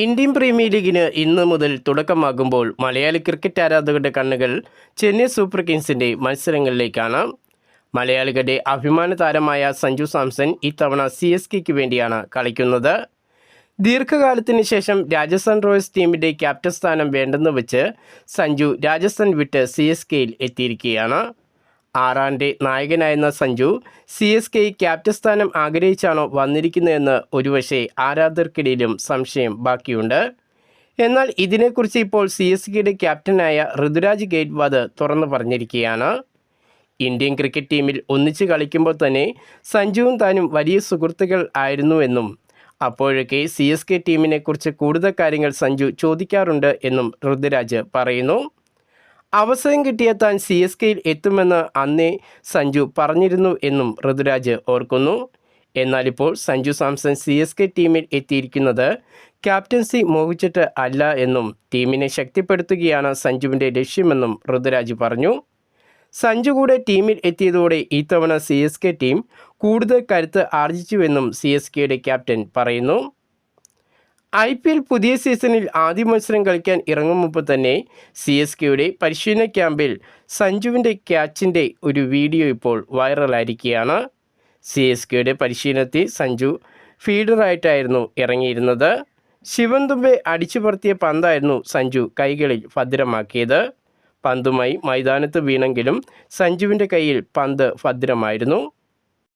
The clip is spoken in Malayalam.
ഇന്ത്യൻ പ്രീമിയർ ലീഗിന് ഇന്ന് മുതൽ തുടക്കമാകുമ്പോൾ മലയാളി ക്രിക്കറ്റ് ആരാധകരുടെ കണ്ണുകൾ ചെന്നൈ സൂപ്പർ കിങ്സിൻ്റെ മത്സരങ്ങളിലേക്കാണ്. മലയാളികളുടെ അഭിമാന താരമായ സഞ്ജു സാംസൺ ഇത്തവണ CSKയ്ക്ക് വേണ്ടിയാണ് കളിക്കുന്നത്. ദീർഘകാലത്തിന് ശേഷം രാജസ്ഥാൻ റോയൽസ് ടീമിൻ്റെ ക്യാപ്റ്റൻ സ്ഥാനം വേണ്ടെന്ന് വെച്ച് സഞ്ജു രാജസ്ഥാൻ വിട്ട് CSKയിൽ എത്തിയിരിക്കുകയാണ്. ആറാൻ്റെ നായകനായിരുന്ന സഞ്ജു CSK ക്യാപ്റ്റൻ സ്ഥാനം ആഗ്രഹിച്ചാണോ വന്നിരിക്കുന്നതെന്ന് ഒരുപക്ഷെ ആരാധകർക്കിടയിലും സംശയം ബാക്കിയുണ്ട്. എന്നാൽ ഇതിനെക്കുറിച്ച് ഇപ്പോൾ CSKയുടെ ക്യാപ്റ്റനായ ഋതുരാജ് ഗെയ്ക്വാദ് തുറന്നു പറഞ്ഞിരിക്കുകയാണ്. ഇന്ത്യൻ ക്രിക്കറ്റ് ടീമിൽ ഒന്നിച്ച് കളിക്കുമ്പോൾ തന്നെ സഞ്ജുവും താനും വലിയ സുഹൃത്തുക്കൾ ആയിരുന്നുവെന്നും അപ്പോഴൊക്കെ CSK ടീമിനെക്കുറിച്ച് കൂടുതൽ കാര്യങ്ങൾ സഞ്ജു ചോദിക്കാറുണ്ട് എന്നും ഋതുരാജ് പറയുന്നു. അവസരം കിട്ടിയ താൻ CSKയിൽ എത്തുമെന്ന് അന്നേ സഞ്ജു പറഞ്ഞിരുന്നു എന്നും ഋതുരാജ് ഓർക്കുന്നു. എന്നാലിപ്പോൾ സഞ്ജു സാംസൺ CSK ടീമിൽ എത്തിയിരിക്കുന്നത് ക്യാപ്റ്റൻസി മോഹിച്ചിട്ട് അല്ല എന്നും ടീമിനെ ശക്തിപ്പെടുത്തുകയാണ് സഞ്ജുവിൻ്റെ ലക്ഷ്യമെന്നും ഋതുരാജ് പറഞ്ഞു. സഞ്ജു കൂടെ ടീമിൽ എത്തിയതോടെ ഇത്തവണ CSK ടീം കൂടുതൽ കരുത്ത് ആർജിച്ചുവെന്നും CSKയുടെ ക്യാപ്റ്റൻ പറയുന്നു. IPL പുതിയ സീസണിൽ ആദ്യ മത്സരം കളിക്കാൻ ഇറങ്ങും മുമ്പ് തന്നെ CSKയുടെ പരിശീലന ക്യാമ്പിൽ സഞ്ജുവിൻ്റെ ക്യാച്ചിൻ്റെ ഒരു വീഡിയോ ഇപ്പോൾ വൈറലായിരിക്കുകയാണ്. CSKയുടെ പരിശീലനത്തിൽ സഞ്ജു ഫീൽഡറായിട്ടായിരുന്നു ഇറങ്ങിയിരുന്നത്. ശിവൻ ദുബെ അടിച്ചു പറത്തിയ പന്തായിരുന്നു സഞ്ജു കൈകളിൽ ഭദ്രമാക്കിയത്. പന്തുമായി മൈതാനത്ത് വീണെങ്കിലും സഞ്ജുവിൻ്റെ കയ്യിൽ പന്ത് ഭദ്രമായിരുന്നു.